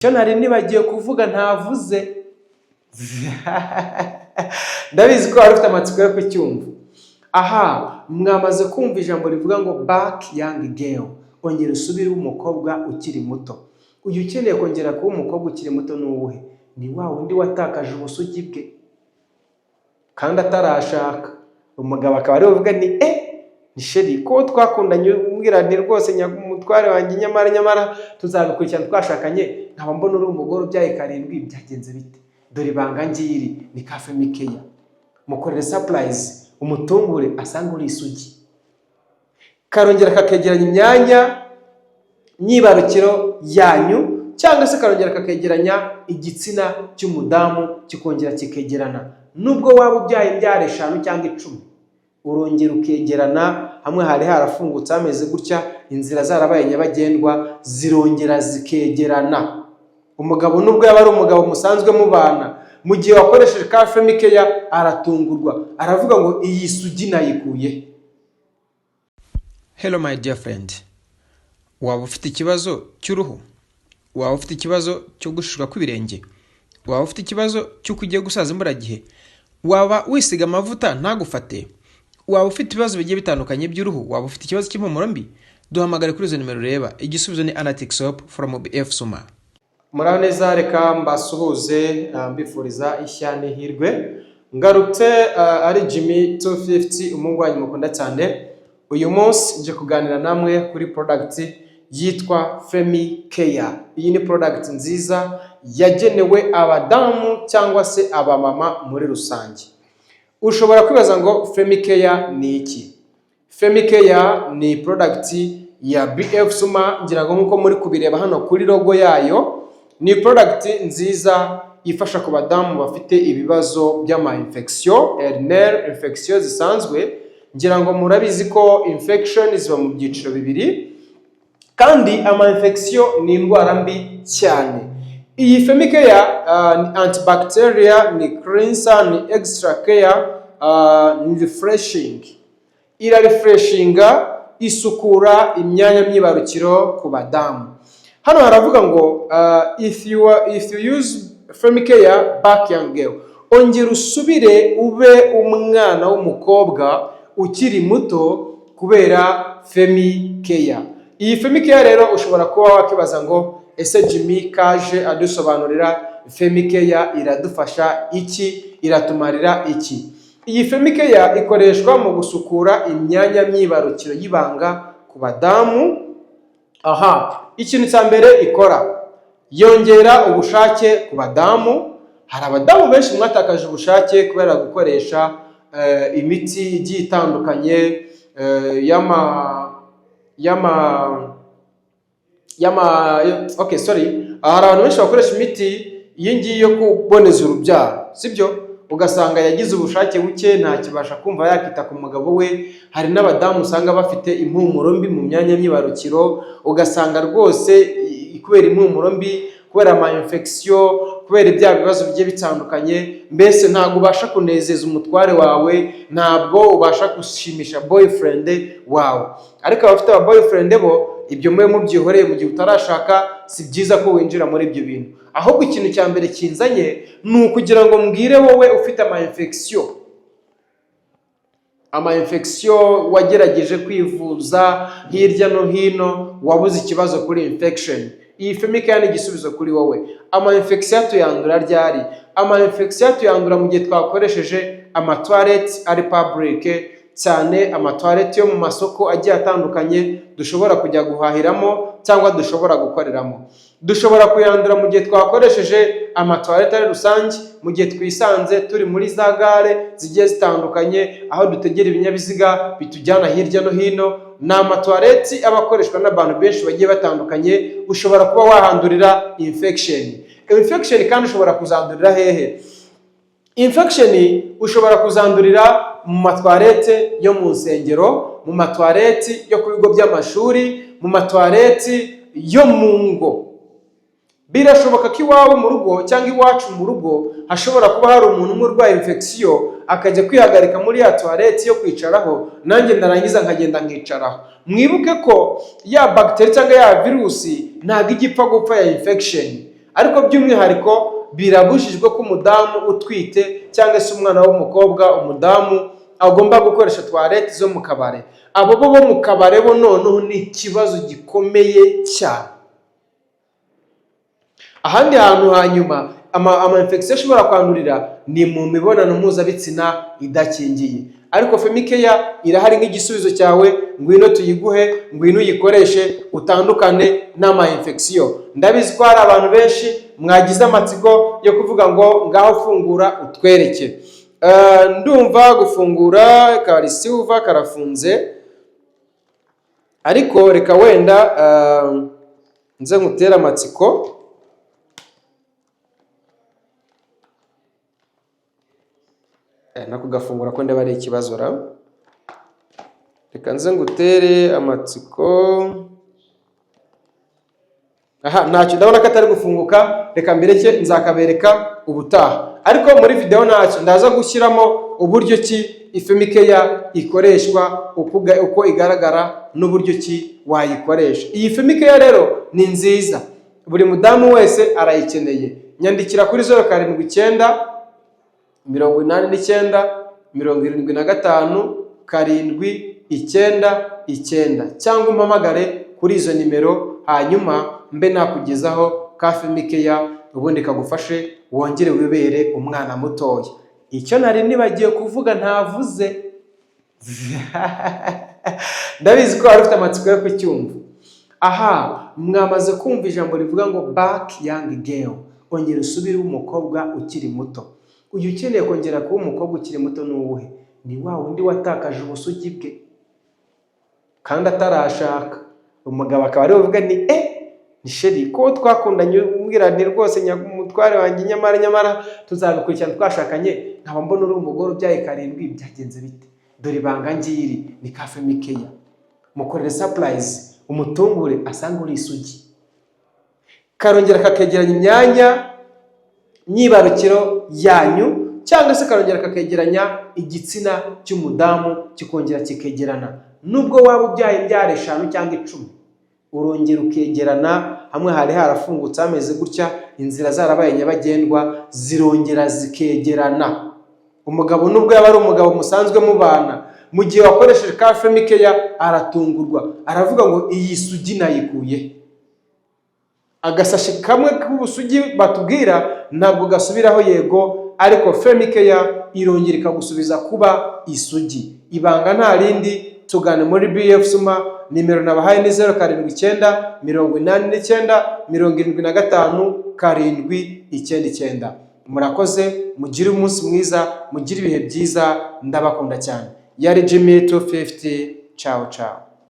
Cyo nari nibagiye kuvuga ntavuze. Ndabizi ko arufite amatsiko yo kucyumva. Aha, mwamaze kumva ijambo rivuga ngo back young girl. Ongera usubire umukobwa ukiri muto. Uyu ukeneye kongera kuba umukobwa ukiri muto n'uwuhe? Ni wa wundi watakaje ubusugi bwe kandi atarashaka. Umugabo akaba ari uvuga ni sheri ko twakundanye umbwira ni rwose nyamutware wanjye nyamara tuzabikurikirana twashakanye nkaba mbona uri umugore ubyaye 7 byagenze bite? Dore banga ngiri ni Cafe Mikeya. Mukorere surprise umutungure asanga uri isugi. Karongera kakegeranya imyanya nyibarukiro yanyu cyangwa se karongera kakegeranya igitsina cy'umudamu kikongera kikegerana. Nubwo waba ubyaye imbyare 5 cyangwa 10 urongera ukegerana, hamwe hari harafungutse ameze gutya, inzira zarabaye nyabagendwa zirongera zikegerana. Umugabo nubwo yaba ari umugabo musanzwe mubana, mu gihe wakoresheje Cafe Mikeya aratungurwa, aravuga ngo iyi sugi nayikuye. Hello my dear friend, waba ufite ikibazo cy'uruhu? Waba ufite ikibazo cyo gushishwa kw'ibirenge? Waba ufite ikibazo cy'uko ugiye gusaza imburagihe? Waba wisiga amavuta ntagufate? Waba ufite ibibazo bigiye bitandukanye by'uruhu? Waba ufite ikibazo cy'impumuro mbi? Duhamagare kuri izo nimero reba. Igisubizo ni Anatic Soap from BF Suma. Muraho neza, reka mbasuhuze mbifuriza ishyane hirwe. Ngarutse ari Jimmy 250 umungwanyi mukunda cyane. Uyu munsi nje kuganira namwe kuri product yitwa Femikeya. Iyi ni product nziza yagenewe abadamu cyangwa se abamama muri rusange. Ushobora kwibaza ngo Femikeya ni iki? Femikeya ni product ya BF Suma, ngira ngo nkuko muri kubireba hano kuri logo yayo. Ni product nziza ifasha ku badamu bafite ibibazo by'ama infection, hernie infection zisanzwe. Ngira ngo murabizi ko infection ziba mu byiciro bibiri, kandi ama infection ni indwara mbi cyane. Iyi Femikeya ni antibacterial, ni cleanser, ni extra care, ni refreshing. Ira refreshinga, isukura imyanya myibarukiro ku badamu. Hano haravuga ngo if you use Femikeya back young girl, ongera usubire ube umwana w'umukobwa ukiri muto kubera Femikeya. Iyi Femikeya rero ushobora kuba wakibaza ngo ese Jimmy kaje adusobanurira Femikeya iradufasha iki, iratumarira iki? Iyi Femikeya ikoreshwa mu gusukura imyanya myibarukiro y'ibanga ku badamu. Aha, ikintu cya mbere ikora, yongera ubushake ku badamu. Hari abadamu benshi mwatakaje ubushake kubera gukoresha imiti igiye itandukanye hari abantu benshi bakoresha imiti iyi ngiyi yo kuboneza urubyaro, sibyo? Ugasanga yagize ubushake buke, nta kibasha kumva yakita ku mugabo we. Hari n'abadamu usanga bafite impumuro mbi mu myanya myibarukiro, ugasanga rwose kubera impumuro mbi, kubera ama infection, kubera ibya bibazo bigiye bitandukanye, mbese ntabwo ubasha kunezeza umutware wawe, ntabwo ubasha gushimisha boyfriend wawe. Ariko abafite aba boyfriend bo ibyo mwe mubyihoreye mu gihe utarashaka, si byiza ko winjira muri ibyo bintu. Ahubwo ikintu cya mbere kinzanye ni ukugira ngo mbwire wowe ufite ama infection wagerageje kwivuza hirya no hino, wabuze ikibazo kuri infection. Iyi Femikeya ni igisubizo kuri wowe. Ama infection tuyandura ryari? Ama infection tuyandura mu gihe twakoresheje ama toilette ari public, cyane ama toilette yo mu masoko agiye atandukanye dushobora kujya guhahiramo cyangwa dushobora gukoreramo. Dushobora kuyandura mu gihe twakoresheje ama toilette ari rusange, mu gihe twisanze turi muri za gare zigiye zitandukanye, aho dutegera ibinyabiziga bitujyana hirya no hino. Ni ama toilette abakoreshwa n'abantu benshi bagiye batandukanye. Ushobora kuba wahandurira infection kandi ushobora kuzandurira hehe? Infection ushobora kuzandurira mu matwarete yo mu nsengero, mu matwarete yo ku bigo by'amashuri, mu matwarete yo mu ngo. Birashoboka ko iwawe mu rugo cyangwa iwacu mu rugo hashobora kuba hari umuntu umwe urwaye infection, akajya kwihagarika muri ya toilette yo kwicaraho, nanjye ndarangiza nkagenda nkicaraho. Mwibuke ko ya bacteria cyangwa ya virusi ntabwo igipfa gupfa ya infection, ariko by'umwihariko birabujijwe ko umudamu utwite cyangwa se umwana w'umukobwa, umudamu agomba gukoresha toilette zo mu kabare. Abo bo mu kabare bo noneho ni ikibazo gikomeye cyane. Ahandi hantu hanyuma ama infection ashobora kwandurira ni mu mibonano mpuzabitsina idakingiye, ariko Femicare irahari nk'igisubizo cyawe. Ngwino tuyiguhe, ngwino uyikoreshe utandukane n'ama infection. Ndabizi ko hari abantu benshi mwagize amatsiko yo kuvuga ngo ngaho fungura utwereke. Ndumva gufungura kari silver karafunze, ariko reka wenda nze ngutera amatsiko. Nako gafungura ko ndaba ari ikibazo ra. Reka nze ngutere amatsiko. Aha, ntacyo ndabona ko atari gufunguka. Reka mbireke nzakabereka ubutaha. Ariko muri video ntacyo ndaza gushyiramo uburyo ki Femicare ikoreshwa, uko igaragara n'uburyo ki wayikoresha. Iyi Femicare rero ni nziza, buri mudamu wese arayikeneye. Nyandikira kuri 079 89 75 799 cyangwa umpamagare kuri izo nimero, hanyuma mbe nakugezaho ka Femicare ubundi kagufashe wongere wibere umwana mutoya. Icyo nari nibagiye kuvuga ntavuze ndabizi ko wari ufite amatsiko yo kucyumva. Aha, mwamaze kumva ijambo rivuga ngo back young girl, ongera usubire umukobwa ukiri muto. Uyu ukeneye kongera kuba umukobwa ukiri muto ni uwuhe? Ni wa wundi watakaje ubusugi bwe kandi atarashaka. Umugabo akaba ari uvuga ni ni sheri ko twakundanye umbwira ni rwose nyamutware wanjye, nyamara tuzabikurikirana twashakanye, nkaba mbona uri umugore ubyaye 7, byagenze bite? Dore ibanga ngiri ni ka Femicare. Mukorere surprise, umutungure asanga uri isugi, karongera kakegeranya imyanya myibarukiro yanyu, cyangwa se karongera kakegeranya igitsina cy'umudamu kikongera kikegerana. Nubwo waba ubyaye imbyaro 5 cyangwa 10, urongera ukegerana. Hamwe hari harafungutse ameze gutya, inzira zarabaye nyabagendwa, zirongera zikegerana. Umugabo nubwo yaba ari umugabo musanzwe mubana, mu gihe wakoresheje ka Femicare aratungurwa, aravuga ngo iyi sugi nayikuye. Agasashi kamwe k'ubusugi batubwira ntabwo gasubiraho, yego, ariko Femicare irongera ikagusubiza kuba isugi. Ibanga nta rindi, tugane muri BF Suma. Nimero nabahaye ni 079 89 75 799. Murakoze, mugire umunsi mwiza, mugire ibihe byiza, ndabakunda cyane. Yari Jimmy 250. Ciao ciao.